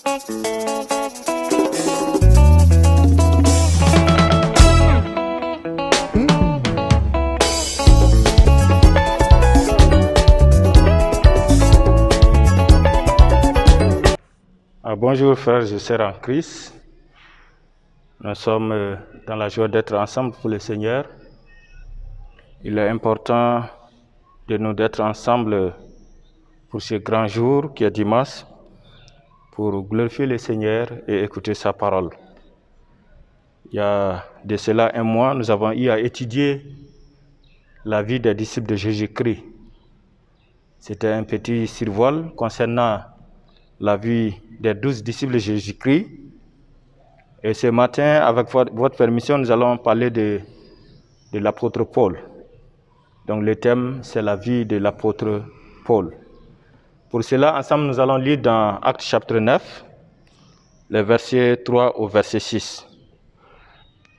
Bonjour frères et sœurs en Christ. Nous sommes dans la joie d'être ensemble pour le Seigneur. Il est important de nous d'être ensemble pour ce grand jour qui est dimanche, pour glorifier le Seigneur et écouter sa parole. Il y a de cela un mois, nous avons eu à étudier la vie des disciples de Jésus-Christ. C'était un petit survol concernant la vie des 12 disciples de Jésus-Christ. Et ce matin, avec votre permission, nous allons parler de l'apôtre Paul. Donc le thème, c'est la vie de l'apôtre Paul. Pour cela, ensemble, nous allons lire dans Actes chapitre 9, les versets 3 au verset 6.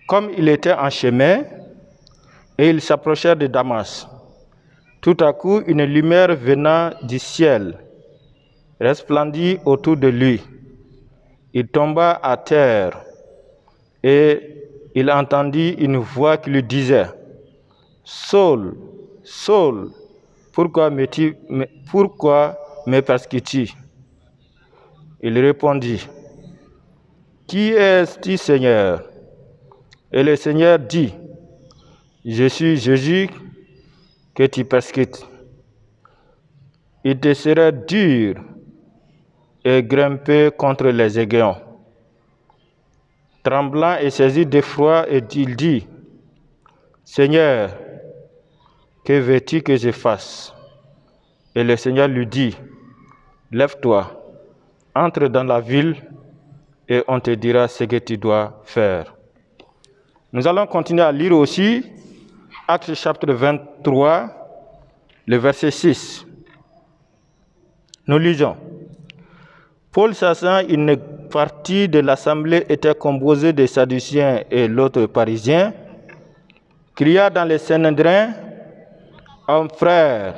Comme il était en chemin, et il s'approchait de Damas, tout à coup, une lumière venant du ciel resplendit autour de lui. Il tomba à terre et il entendit une voix qui lui disait « Saul, Saul, pourquoi me persécutes-tu » Il répondit « Qui es-tu, Seigneur » Et le Seigneur dit « Je suis Jésus que tu persécutes. Il te sera dur et grimper contre les aiguillons. » Tremblant et saisi d'effroi, il dit, « Seigneur, que veux-tu que je fasse » Et le Seigneur lui dit, « Lève-toi, entre dans la ville et on te dira ce que tu dois faire. » Nous allons continuer à lire aussi Actes chapitre 23, le verset 6. Nous lisons. Paul, sachant une partie de l'assemblée était composée de Sadducéens et l'autre Parisiens, cria dans les Sanhédrins, « Hommes frères,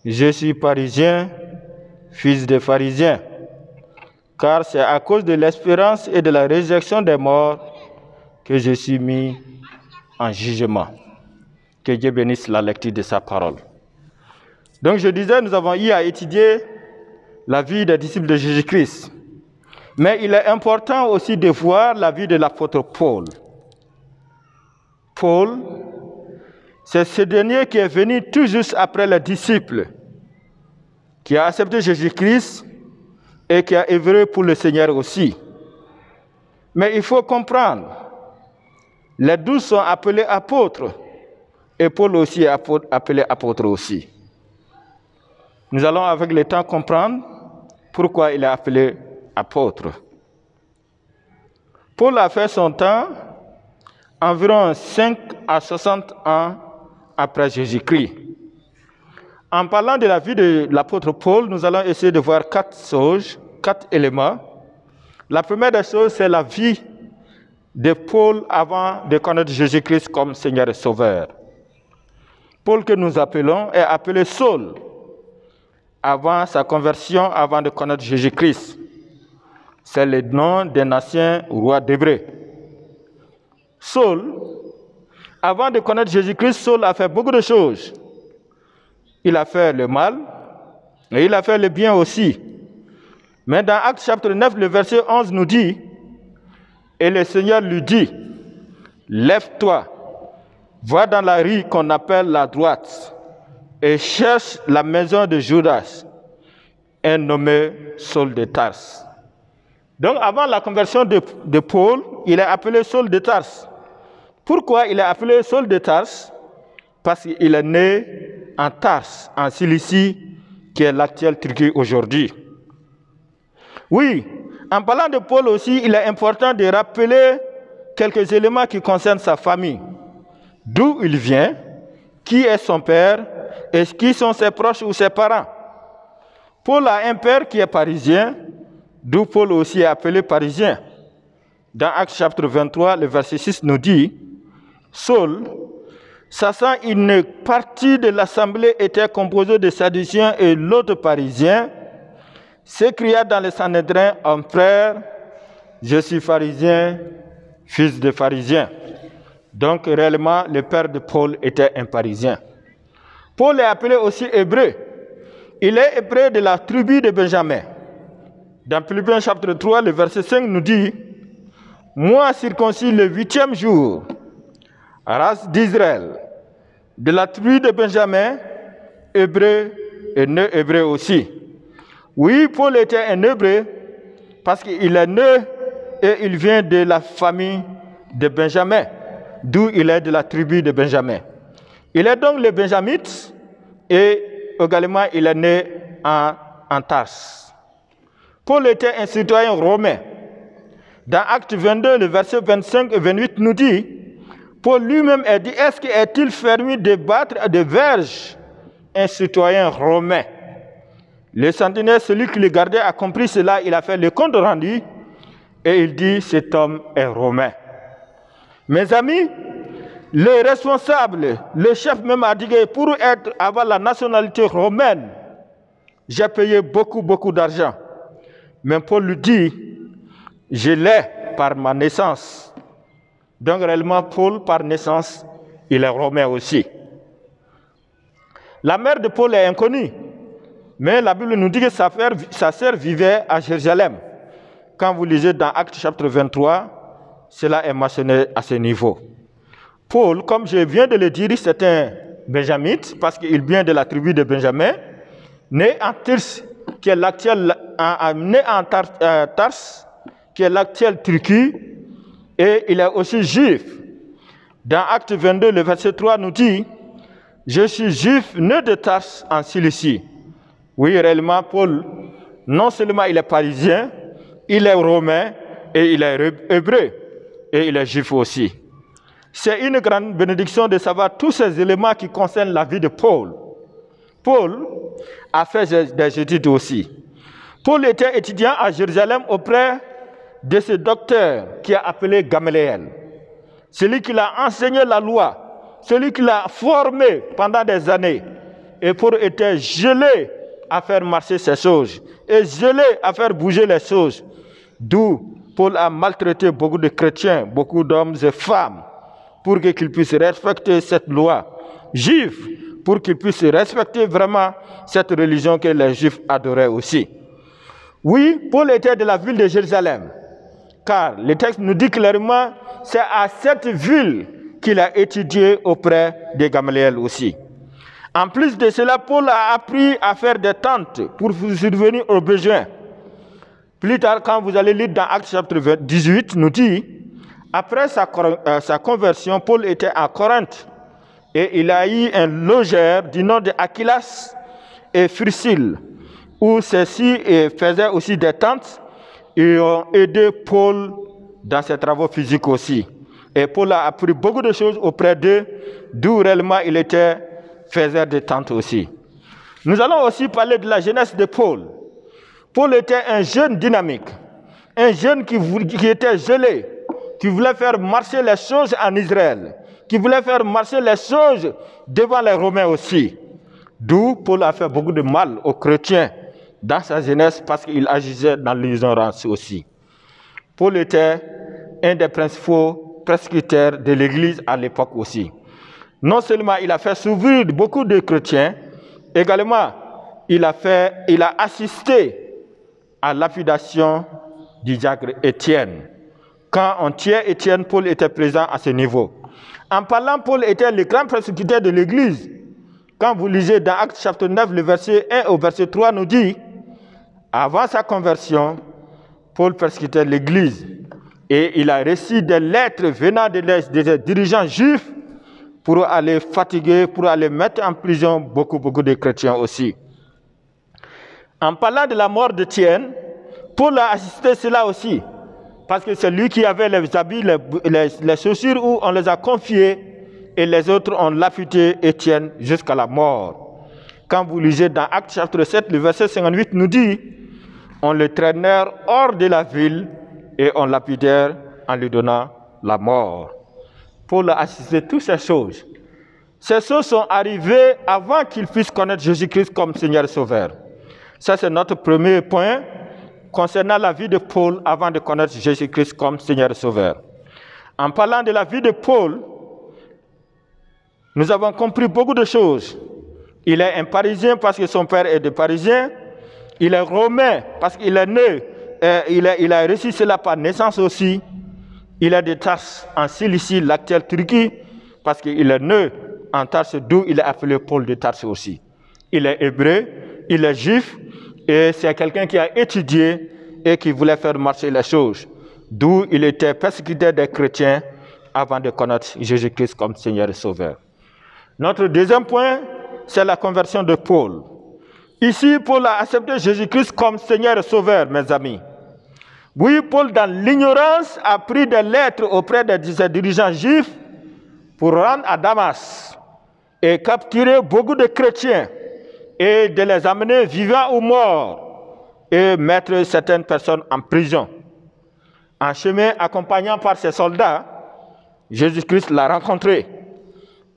je suis Parisien, fils de Pharisiens, car c'est à cause de l'espérance et de la résurrection des morts que je suis mis en jugement. » Que Dieu bénisse la lecture de sa parole. Donc je disais, nous avons eu à étudier la vie des disciples de Jésus-Christ. Mais il est important aussi de voir la vie de l'apôtre Paul. Paul, c'est ce dernier qui est venu tout juste après les disciples, qui a accepté Jésus-Christ et qui a œuvré pour le Seigneur aussi. Mais il faut comprendre, les 12 sont appelés apôtres, et Paul aussi est appelé apôtre aussi. Nous allons avec le temps comprendre pourquoi il est appelé apôtre. Paul a fait son temps environ 5 à 60 ans après Jésus-Christ. En parlant de la vie de l'apôtre Paul, nous allons essayer de voir 4 choses, 4 éléments. La première des choses, c'est la vie de Paul avant de connaître Jésus-Christ comme Seigneur et Sauveur. Paul que nous appelons est appelé Saul avant sa conversion, avant de connaître Jésus-Christ. C'est le nom d'un ancien roi d'Hébreu. Saul, avant de connaître Jésus-Christ, Saul a fait beaucoup de choses. Il a fait le mal et il a fait le bien aussi. Mais dans Actes chapitre 9, le verset 11 nous dit, « Et le Seigneur lui dit, lève-toi, va dans la rue qu'on appelle la droite et cherche la maison de Judas, un nommé Saul de Tarse. » Donc avant la conversion de Paul, il est appelé Saul de Tarse. Pourquoi il est appelé Saul de Tarse? Parce qu'il est né en Tarse, en Cilicie, qui est l'actuelle Turquie aujourd'hui. Oui, en parlant de Paul aussi, il est important de rappeler quelques éléments qui concernent sa famille. D'où il vient, qui est son père et qui sont ses proches ou ses parents. Paul a un père qui est parisien, d'où Paul aussi est appelé parisien. Dans Actes chapitre 23, le verset 6 nous dit, « Saul, sachant une partie de l'assemblée était composée de Sadducéens et l'autre Parisiens, s'écria dans le Sanhédrin, « Homme frère, je suis pharisien, fils de pharisien. » Donc réellement, le père de Paul était un pharisien. Paul est appelé aussi hébreu. Il est hébreu de la tribu de Benjamin. Dans Philippiens chapitre 3, le verset 5 nous dit, « Moi circoncis le 8e jour, race d'Israël, de la tribu de Benjamin, hébreu et né hébreu aussi. » Oui, Paul était un hébreu parce qu'il est né et il vient de la famille de Benjamin, d'où il est de la tribu de Benjamin. Il est donc le benjamite et également il est né en Tarse. Paul était un citoyen romain. Dans Acte 22, le verset 25 et 28 nous dit, Paul lui-même a dit, est-il permis de battre de verge un citoyen romain? Le sentinelle, celui qui le gardait, a compris cela, il a fait le compte rendu et il dit, cet homme est romain. Mes amis, le responsable, le chef même a dit que pour avoir la nationalité romaine, j'ai payé beaucoup d'argent. Mais Paul lui dit, je l'ai par ma naissance. Donc réellement, Paul, par naissance, il est romain aussi. La mère de Paul est inconnue, mais la Bible nous dit que sa sœur vivait à Jérusalem. Quand vous lisez dans Actes chapitre 23, cela est mentionné à ce niveau. Paul, comme je viens de le dire, c'est un benjamite, parce qu'il vient de la tribu de Benjamin, né en Tarse, qui est l'actuel, né en Tarse, qui est l'actuelle Turquie, et il est aussi juif. Dans Acte 22, le verset 3 nous dit, « Je suis juif, né de Tarse en Cilicie. » Oui, réellement, Paul, non seulement il est parisien, il est romain, et il est hébreu, et il est juif aussi. C'est une grande bénédiction de savoir tous ces éléments qui concernent la vie de Paul. Paul a fait des études aussi. Paul était étudiant à Jérusalem auprès de ce docteur qui a appelé Gamaliel. Celui qui l'a enseigné la loi, celui qui l'a formé pendant des années. Et Paul était gelé à faire marcher ces choses et gelé à faire bouger les choses. D'où Paul a maltraité beaucoup de chrétiens, beaucoup d'hommes et femmes, pour qu'ils puissent respecter cette loi juive, pour qu'ils puissent respecter vraiment cette religion que les Juifs adoraient aussi. Oui, Paul était de la ville de Jérusalem, car le texte nous dit clairement, c'est à cette ville qu'il a étudié auprès de Gamaliel aussi. En plus de cela, Paul a appris à faire des tentes pour subvenir aux besoins. Plus tard, quand vous allez lire dans Actes chapitre 18, nous dit, après sa conversion, Paul était à Corinthe et il a eu un logeur du nom d'Aquilas et Priscille, où ceux-ci faisaient aussi des tentes et ont aidé Paul dans ses travaux physiques aussi. Et Paul a appris beaucoup de choses auprès d'eux, d'où réellement il était faiseur de tentes aussi. Nous allons aussi parler de la jeunesse de Paul. Paul était un jeune dynamique, un jeune qui était gelé, qui voulait faire marcher les choses en Israël, qui voulait faire marcher les choses devant les Romains aussi. D'où Paul a fait beaucoup de mal aux chrétiens dans sa jeunesse parce qu'il agissait dans l'ignorance aussi. Paul était un des principaux presbytères de l'Église à l'époque aussi. Non seulement il a fait s'ouvrir beaucoup de chrétiens, également il a assisté à la lapidation du diacre Étienne. Quand on tuait Étienne, Paul était présent à ce niveau. En parlant, Paul était le grand presbytère de l'Église. Quand vous lisez dans Actes chapitre 9, le verset 1 au verset 3 nous dit, avant sa conversion, Paul persécutait l'Église et il a reçu des lettres venant des dirigeants juifs pour aller fatiguer, pour aller mettre en prison beaucoup de chrétiens aussi. En parlant de la mort d'Étienne, Paul a assisté à cela aussi, parce que c'est lui qui avait les habits, les chaussures où on les a confiés et les autres ont lapidé Étienne jusqu'à la mort. Quand vous lisez dans Actes chapitre 7, le verset 58 nous dit, on le traînèrent hors de la ville et on lapidèrent en lui donnant la mort. Paul a assisté à toutes ces choses. Ces choses sont arrivées avant qu'il puisse connaître Jésus-Christ comme Seigneur et Sauveur. Ça, c'est notre premier point concernant la vie de Paul avant de connaître Jésus-Christ comme Seigneur et Sauveur. En parlant de la vie de Paul, nous avons compris beaucoup de choses. Il est un Parisien parce que son père est de Parisien. Il est romain parce qu'il est né, il a reçu cela par naissance aussi. Il est de Tarse en Cilicie, l'actuelle Turquie, parce qu'il est né en Tarse, d'où il est appelé Paul de Tarse aussi. Il est hébreu, il est juif, et c'est quelqu'un qui a étudié et qui voulait faire marcher les choses, d'où il était persécuté des chrétiens avant de connaître Jésus-Christ comme Seigneur et Sauveur. Notre deuxième point, c'est la conversion de Paul. Ici, Paul a accepté Jésus-Christ comme Seigneur et Sauveur, mes amis. Oui, Paul, dans l'ignorance, a pris des lettres auprès de ses dirigeants juifs pour rendre à Damas et capturer beaucoup de chrétiens et de les amener vivants ou morts et mettre certaines personnes en prison. En chemin, accompagnant par ses soldats, Jésus-Christ l'a rencontré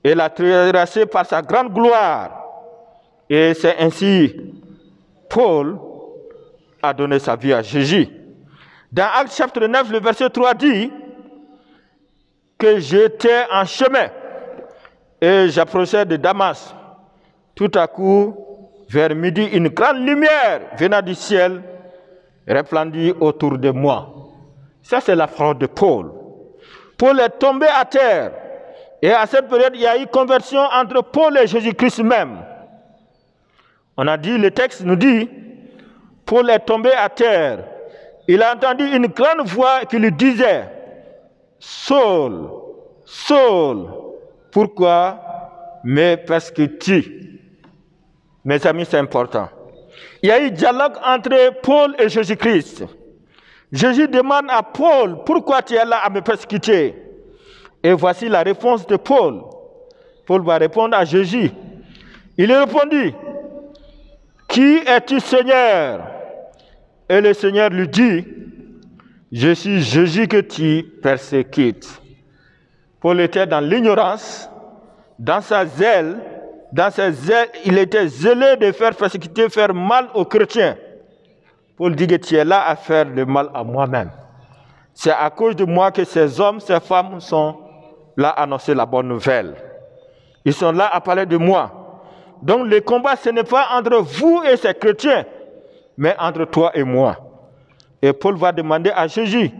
et l'a terrassé par sa grande gloire. Et c'est ainsi Paul a donné sa vie à Jésus. Dans Actes chapitre 9, le verset 3 dit que j'étais en chemin et j'approchais de Damas. Tout à coup, vers midi, une grande lumière venant du ciel répandit autour de moi. Ça, c'est la phrase de Paul. Paul est tombé à terre. Et à cette période, il y a eu conversion entre Paul et Jésus-Christ même. On a dit, le texte nous dit, Paul est tombé à terre. Il a entendu une grande voix qui lui disait, Saul, Saul, pourquoi me persécutes-tu? Mes amis, c'est important. Il y a eu dialogue entre Paul et Jésus-Christ. Jésus demande à Paul, pourquoi tu es là à me persécuter? Et voici la réponse de Paul. Paul va répondre à Jésus. Il répondit, qui es-tu, Seigneur? Et le Seigneur lui dit, je suis Jésus que tu persécutes. Paul était dans l'ignorance, dans sa zèle, il était zélé de faire persécuter, faire mal aux chrétiens. Paul dit que tu es là à faire le mal à moi-même. C'est à cause de moi que ces hommes, ces femmes sont là à annoncer la bonne nouvelle. Ils sont là à parler de moi. Donc le combat, ce n'est pas entre vous et ces chrétiens, mais entre toi et moi. Et Paul va demander à Jésus,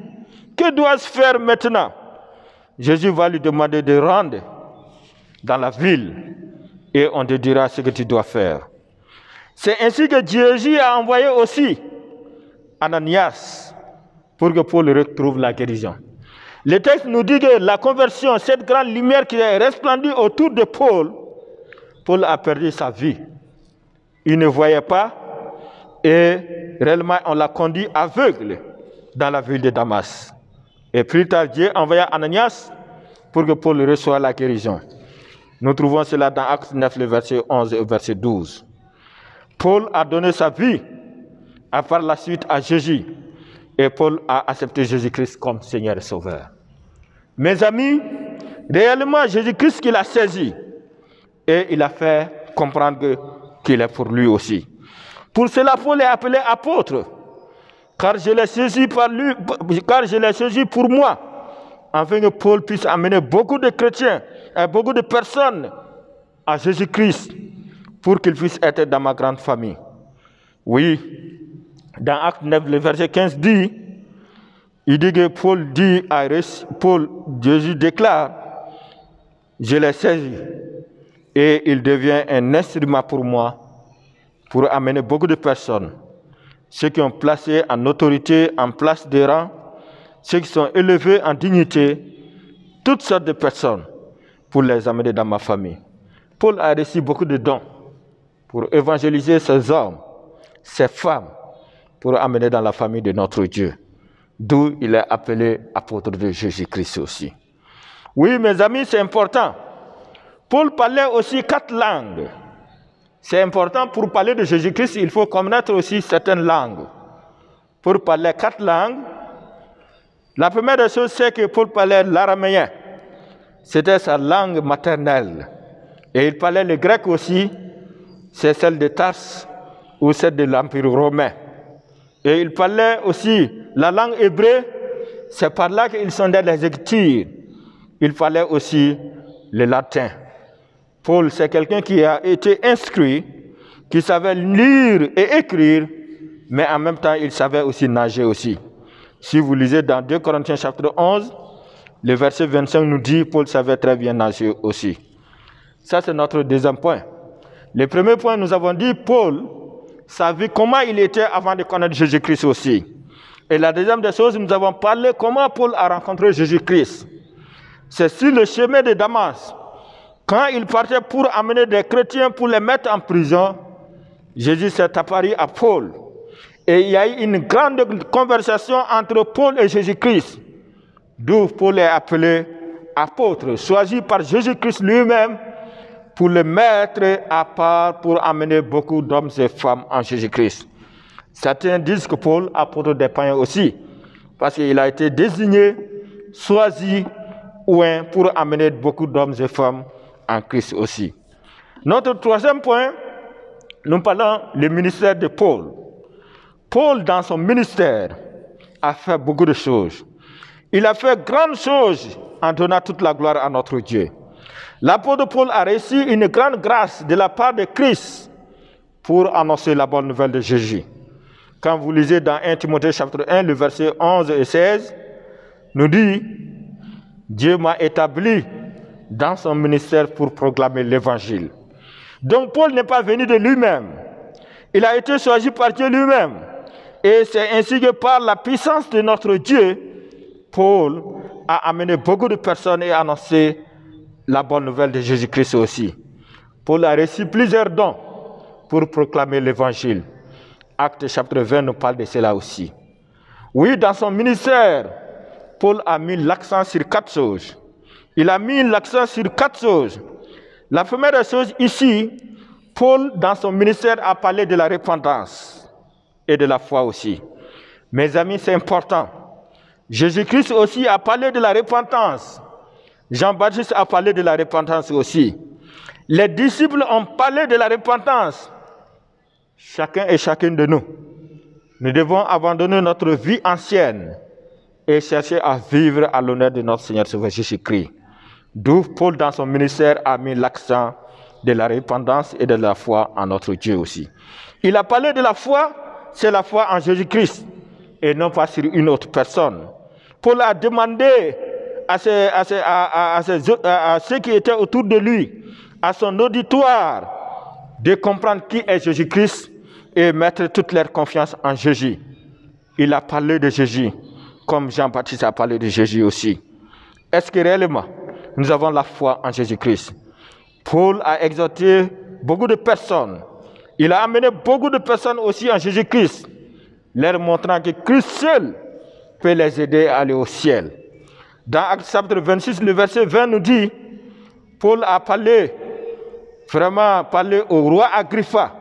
que dois-je faire maintenant? Jésus va lui demander de rendre dans la ville et on te dira ce que tu dois faire. C'est ainsi que Jésus a envoyé aussi Ananias pour que Paul retrouve la guérison. Le texte nous dit que la conversion, cette grande lumière qui est resplendie autour de Paul, Paul a perdu sa vie. Il ne voyait pas et réellement on l'a conduit aveugle dans la ville de Damas. Et plus tard, Dieu envoya Ananias pour que Paul reçoive la guérison. Nous trouvons cela dans Actes 9, le verset 11 et le verset 12. Paul a donné sa vie par la suite à Jésus. Et Paul a accepté Jésus-Christ comme Seigneur et Sauveur. Mes amis, réellement, Jésus-Christ qu'il a saisi. Et il a fait comprendre qu'il est pour lui aussi. Pour cela, Paul est appelé apôtre. Car je l'ai saisi pour moi. Afin que Paul puisse amener beaucoup de chrétiens et beaucoup de personnes à Jésus-Christ pour qu'ils puissent être dans ma grande famille. Oui, dans Acte 9, le verset 15 dit, il dit que Jésus déclare, je l'ai saisi et il devient un instrument pour moi pour amener beaucoup de personnes, ceux qui ont placé en autorité, en place de rang, ceux qui sont élevés en dignité, toutes sortes de personnes pour les amener dans ma famille. Paul a reçu beaucoup de dons pour évangéliser ces hommes, ces femmes, pour amener dans la famille de notre Dieu. D'où il est appelé apôtre de Jésus-Christ aussi. Oui, mes amis, c'est important. Paul parlait aussi 4 langues. C'est important pour parler de Jésus-Christ, il faut connaître aussi certaines langues. Pour parler 4 langues, la première des choses, c'est que Paul parlait l'araméen. C'était sa langue maternelle. Et il parlait le grec aussi, c'est celle de Tarse, ou celle de l'Empire romain. Et il parlait aussi la langue hébreu, c'est par là qu'ils sondaient les Écritures. Il fallait aussi le latin. Paul, c'est quelqu'un qui a été instruit, qui savait lire et écrire, mais en même temps, il savait aussi nager aussi. Si vous lisez dans 2 Corinthiens chapitre 11, le verset 25 nous dit, Paul savait très bien nager aussi. Ça, c'est notre deuxième point. Le premier point, nous avons dit, Paul savait comment il était avant de connaître Jésus-Christ aussi. Et la deuxième des choses, nous avons parlé comment Paul a rencontré Jésus-Christ. C'est sur le chemin de Damas. Quand il partait pour amener des chrétiens pour les mettre en prison, Jésus s'est apparu à Paul. Et il y a eu une grande conversation entre Paul et Jésus-Christ. D'où Paul est appelé apôtre, choisi par Jésus-Christ lui-même pour le mettre à part pour amener beaucoup d'hommes et femmes en Jésus-Christ. Certains disent que Paul apôtre des païens aussi, parce qu'il a été désigné, choisi, oint pour amener beaucoup d'hommes et femmes en Christ aussi. Notre troisième point, nous parlons du ministère de Paul. Paul, dans son ministère, a fait beaucoup de choses. Il a fait grandes choses en donnant toute la gloire à notre Dieu. L'apôtre Paul a reçu une grande grâce de la part de Christ pour annoncer la bonne nouvelle de Jésus. Quand vous lisez dans 1 Timothée chapitre 1, le verset 11 et 16, nous dit « Dieu m'a établi dans son ministère pour proclamer l'évangile. » Donc Paul n'est pas venu de lui-même. Il a été choisi par Dieu lui-même. Et c'est ainsi que par la puissance de notre Dieu, Paul a amené beaucoup de personnes et annoncé la bonne nouvelle de Jésus-Christ aussi. Paul a reçu plusieurs dons pour proclamer l'évangile. Actes chapitre 20 nous parle de cela aussi. Oui, dans son ministère, Paul a mis l'accent sur 4 choses. Il a mis l'accent sur 4 choses. La première des choses ici, Paul, dans son ministère, a parlé de la repentance et de la foi aussi. Mes amis, c'est important. Jésus-Christ aussi a parlé de la repentance. Jean-Baptiste a parlé de la repentance aussi. Les disciples ont parlé de la repentance. Chacun et chacune de nous, nous devons abandonner notre vie ancienne et chercher à vivre à l'honneur de notre Seigneur Sauveur Jésus-Christ. D'où Paul, dans son ministère, a mis l'accent de la repentance et de la foi en notre Dieu aussi. Il a parlé de la foi, c'est la foi en Jésus-Christ et non pas sur une autre personne. Paul a demandé à ceux qui étaient autour de lui, à son auditoire, de comprendre qui est Jésus-Christ et mettre toute leur confiance en Jésus. Il a parlé de Jésus, comme Jean-Baptiste a parlé de Jésus aussi. Est-ce que réellement, nous avons la foi en Jésus-Christ? Paul a exhorté beaucoup de personnes. Il a amené beaucoup de personnes aussi en Jésus-Christ, leur montrant que Christ seul peut les aider à aller au ciel. Dans Actes chapitre 26, le verset 20 nous dit, Paul a vraiment parlé au roi Agrippa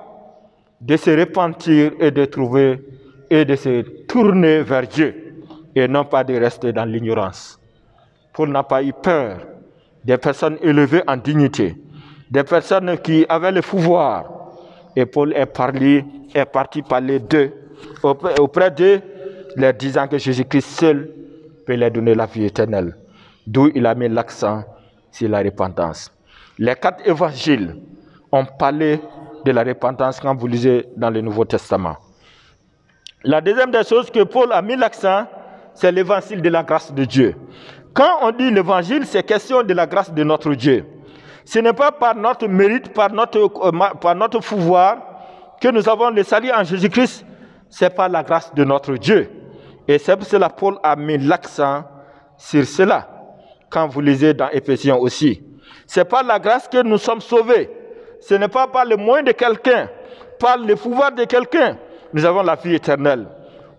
de se repentir et de trouver et de se tourner vers Dieu et non pas de rester dans l'ignorance. Paul n'a pas eu peur des personnes élevées en dignité, des personnes qui avaient le pouvoir. Et Paul est parti parler d'eux, auprès d'eux, leur disant que Jésus-Christ seul peut leur donner la vie éternelle. D'où il a mis l'accent sur la repentance. Les 4 évangiles ont parlé de la repentance quand vous lisez dans le Nouveau Testament. La deuxième des choses que Paul a mis l'accent, c'est l'évangile de la grâce de Dieu. Quand on dit l'évangile, c'est question de la grâce de notre Dieu. Ce n'est pas par notre mérite, par notre pouvoir que nous avons le salut en Jésus-Christ, c'est par la grâce de notre Dieu. Et c'est pour cela que Paul a mis l'accent sur cela, quand vous lisez dans Éphésiens aussi. C'est par la grâce que nous sommes sauvés. Ce n'est pas par le moyen de quelqu'un, par le pouvoir de quelqu'un, nous avons la vie éternelle.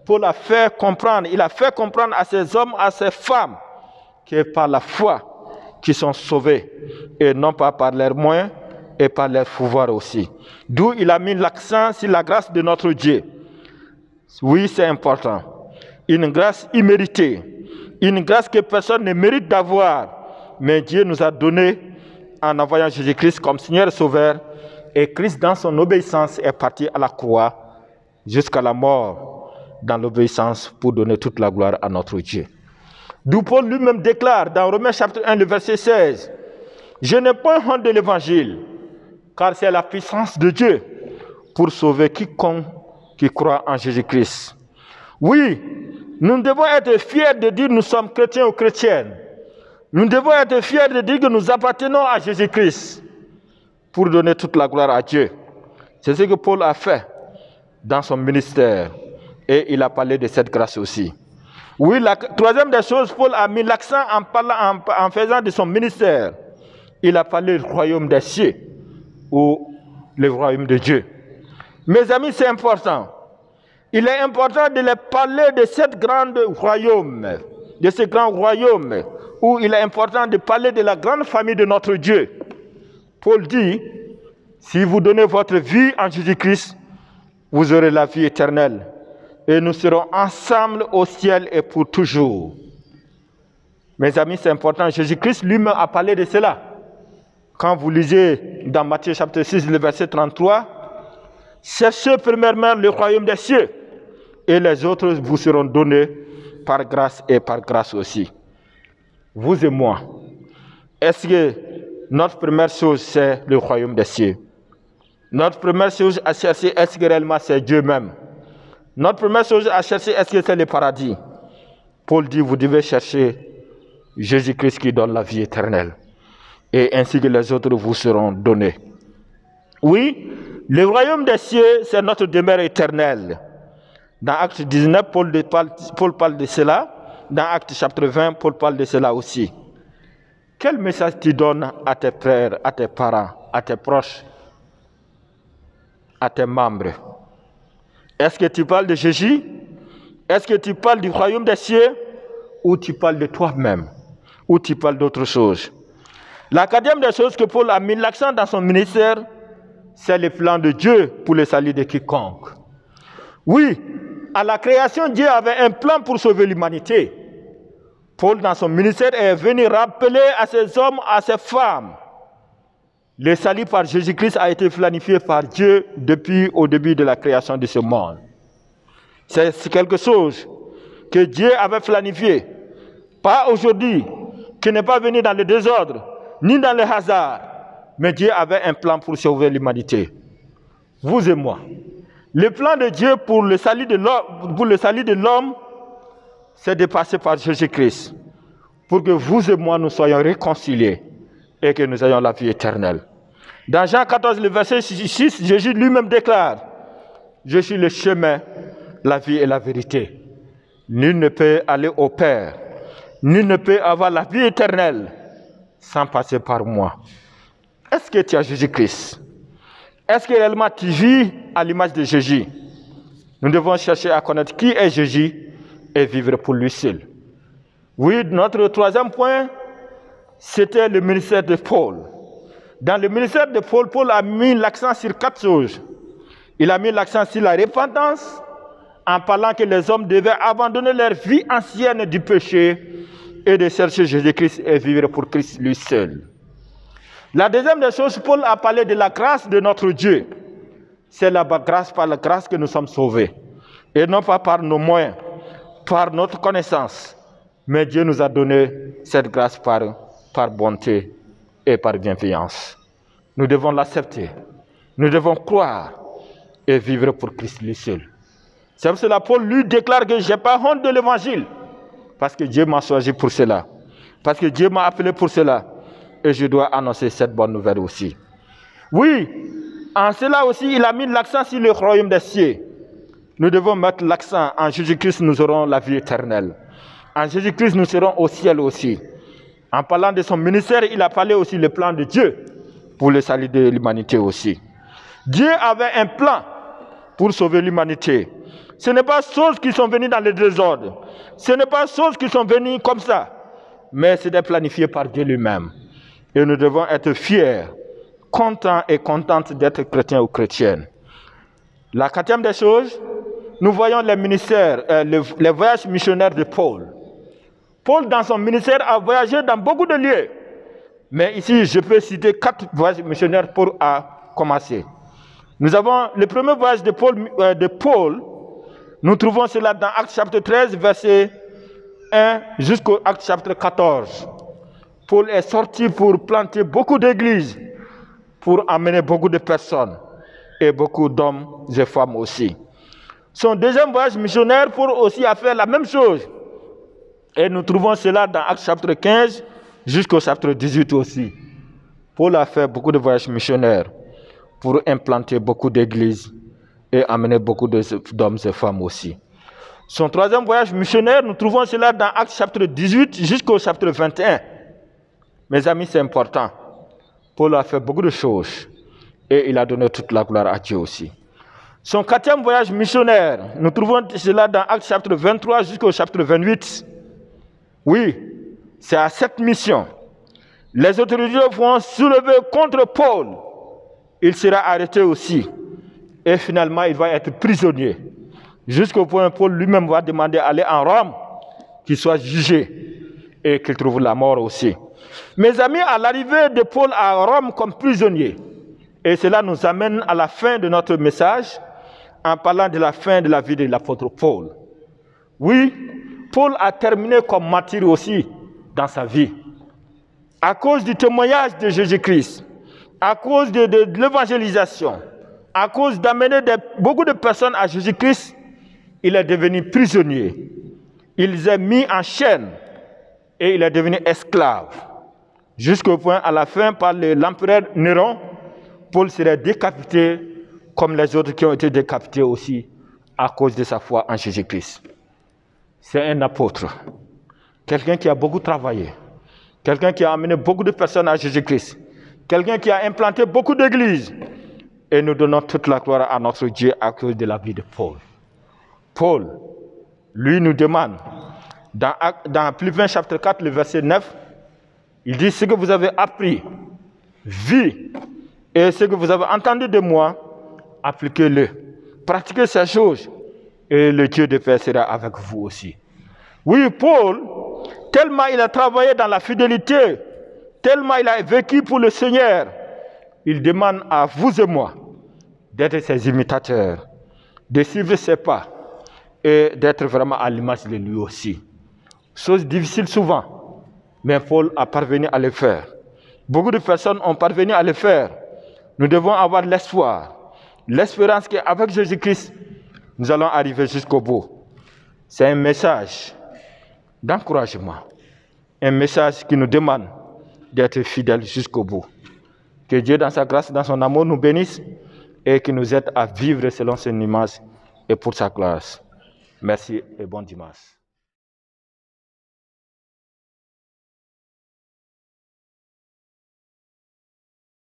Paul a fait comprendre, il a fait comprendre à ces hommes, à ces femmes, que par la foi, qui sont sauvés, et non pas par leurs moyens et par leur pouvoir aussi. D'où il a mis l'accent sur la grâce de notre Dieu. Oui, c'est important. Une grâce imméritée, une grâce que personne ne mérite d'avoir, mais Dieu nous a donné en envoyant Jésus-Christ comme Seigneur et Sauveur, Et Christ, dans son obéissance, est parti à la croix jusqu'à la mort dans l'obéissance pour donner toute la gloire à notre Dieu. D'où Paul lui-même déclare dans Romains chapitre 1, le verset 16, « Je n'ai pas honte de l'évangile, car c'est la puissance de Dieu pour sauver quiconque qui croit en Jésus-Christ. » Oui, nous devons être fiers de dire que nous sommes chrétiens ou chrétiennes. Nous devons être fiers de dire que nous appartenons à Jésus-Christ pour donner toute la gloire à Dieu. C'est ce que Paul a fait dans son ministère et il a parlé de cette grâce aussi. Oui, la troisième des choses, Paul a mis l'accent en faisant de son ministère. Il a parlé du royaume des cieux ou le royaume de Dieu. Mes amis, c'est important. Il est important de les parler de cette grande royaume, de ce grand royaume, où il est important de parler de la grande famille de notre Dieu. Paul dit, si vous donnez votre vie en Jésus-Christ, vous aurez la vie éternelle. Et nous serons ensemble au ciel et pour toujours. Mes amis, c'est important. Jésus-Christ lui-même a parlé de cela. Quand vous lisez dans Matthieu chapitre 6, le verset 33, « Cherchez premièrement le royaume des cieux, et les autres vous seront donnés par grâce et par grâce aussi. » Vous et moi, est-ce que notre première chose, c'est le royaume des cieux? Notre première chose à chercher, est-ce que réellement c'est Dieu même? Notre première chose à chercher, est-ce que c'est le paradis? Paul dit, vous devez chercher Jésus-Christ qui donne la vie éternelle. Et ainsi que les autres vous seront donnés. Oui, le royaume des cieux, c'est notre demeure éternelle. Dans Acte 19, Paul parle de cela. Dans Acte chapitre 20, Paul parle de cela aussi. Quel message tu donnes à tes frères, à tes parents, à tes proches, à tes membres? Est-ce que tu parles de Jésus? Est-ce que tu parles du royaume des cieux? Ou tu parles de toi-même? Ou tu parles d'autre chose? La quatrième des choses que Paul a mis l'accent dans son ministère, c'est le plan de Dieu pour le salut de quiconque. Oui, à la création, Dieu avait un plan pour sauver l'humanité. Paul, dans son ministère, est venu rappeler à ces hommes, à ces femmes, le salut par Jésus-Christ a été planifié par Dieu depuis au début de la création de ce monde. C'est quelque chose que Dieu avait planifié. Pas aujourd'hui, qui n'est pas venu dans le désordre, ni dans le hasard, mais Dieu avait un plan pour sauver l'humanité. Vous et moi. Le plan de Dieu pour le salut de l'homme, c'est de passer par Jésus-Christ, pour que vous et moi nous soyons réconciliés et que nous ayons la vie éternelle. Dans Jean 14, le verset 6, Jésus lui-même déclare, « Je suis le chemin, la vie et la vérité. Nul ne peut aller au Père, nul ne peut avoir la vie éternelle sans passer par moi. » Est-ce que tu as Jésus-Christ? Est-ce que réellement tu vis à l'image de Jésus? Nous devons chercher à connaître qui est Jésus et vivre pour lui seul. Oui, notre troisième point, c'était le ministère de Paul. Dans le ministère de Paul, Paul a mis l'accent sur 4 choses. Il a mis l'accent sur la repentance, en parlant que les hommes devaient abandonner leur vie ancienne du péché et de chercher Jésus-Christ et vivre pour Christ lui seul. La deuxième des choses, Paul a parlé de la grâce de notre Dieu. C'est par la grâce que nous sommes sauvés. Et non pas par nos moyens, par notre connaissance. Mais Dieu nous a donné cette grâce par bonté et par bienveillance. Nous devons l'accepter. Nous devons croire et vivre pour Christ lui seul. C'est pour cela que Paul lui déclare que je n'ai pas honte de l'évangile. Parce que Dieu m'a choisi pour cela. Parce que Dieu m'a appelé pour cela. Et je dois annoncer cette bonne nouvelle aussi. Oui, en cela aussi, il a mis l'accent sur le royaume des cieux. Nous devons mettre l'accent en Jésus-Christ, nous aurons la vie éternelle. En Jésus-Christ, nous serons au ciel aussi. En parlant de son ministère, il a parlé aussi du plan de Dieu pour le salut de l'humanité aussi. Dieu avait un plan pour sauver l'humanité. Ce n'est pas des choses qui sont venues dans le désordre. Ce n'est pas des choses qui sont venues comme ça. Mais c'était planifié par Dieu lui-même. Et nous devons être fiers, contents et contentes d'être chrétiens ou chrétiennes. La quatrième des choses, nous voyons les ministères, les voyages missionnaires de Paul. Paul, dans son ministère, a voyagé dans beaucoup de lieux. Mais ici, je peux citer 4 voyages missionnaires commencé. Nous avons le premier voyage de Paul, nous trouvons cela dans Actes chapitre 13, verset 1 jusqu'au Actes chapitre 14. Paul est sorti pour planter beaucoup d'églises, pour amener beaucoup de personnes et beaucoup d'hommes et femmes aussi. Son deuxième voyage missionnaire, Paul aussi a fait la même chose. Et nous trouvons cela dans Actes chapitre 15 jusqu'au chapitre 18 aussi. Paul a fait beaucoup de voyages missionnaires pour implanter beaucoup d'églises et amener beaucoup d'hommes et femmes aussi. Son troisième voyage missionnaire, nous trouvons cela dans Actes chapitre 18 jusqu'au chapitre 21. Mes amis, c'est important. Paul a fait beaucoup de choses et il a donné toute la gloire à Dieu aussi. Son quatrième voyage missionnaire, nous trouvons cela dans Actes chapitre 23 jusqu'au chapitre 28. Oui, c'est à cette mission. Les autorités vont soulever contre Paul. Il sera arrêté aussi. Et finalement, il va être prisonnier. Jusqu'au point où Paul lui-même va demander d'aller en Rome, qu'il soit jugé et qu'il trouve la mort aussi. Mes amis, à l'arrivée de Paul à Rome comme prisonnier, et cela nous amène à la fin de notre message, en parlant de la fin de la vie de l'apôtre Paul. Oui, Paul a terminé comme martyr aussi dans sa vie. À cause du témoignage de Jésus-Christ, à cause de l'évangélisation, à cause d'amener beaucoup de personnes à Jésus-Christ, il est devenu prisonnier. Il s'est mis en chaîne et il est devenu esclave. Jusqu'au point, à la fin, par l'empereur Néron, Paul serait décapité comme les autres qui ont été décapités aussi à cause de sa foi en Jésus-Christ. C'est un apôtre, quelqu'un qui a beaucoup travaillé, quelqu'un qui a amené beaucoup de personnes à Jésus-Christ, quelqu'un qui a implanté beaucoup d'églises. Et nous donnons toute la gloire à notre Dieu à cause de la vie de Paul. Paul, lui, nous demande, dans Philippiens chapitre 4, le verset 9, il dit, ce que vous avez appris, vu, et ce que vous avez entendu de moi, appliquez-le. Pratiquez ces choses, et le Dieu de paix sera avec vous aussi. Oui, Paul, tellement il a travaillé dans la fidélité, tellement il a vécu pour le Seigneur, il demande à vous et moi d'être ses imitateurs, de suivre ses pas et d'être vraiment à l'image de lui aussi. Chose difficile souvent, mais Paul a parvenu à le faire. Beaucoup de personnes ont parvenu à le faire. Nous devons avoir l'espoir, l'espérance qu'avec Jésus-Christ, nous allons arriver jusqu'au bout. C'est un message d'encouragement, un message qui nous demande d'être fidèles jusqu'au bout. Que Dieu, dans sa grâce, dans son amour, nous bénisse et qu'il nous aide à vivre selon son image et pour sa gloire. Merci et bon dimanche.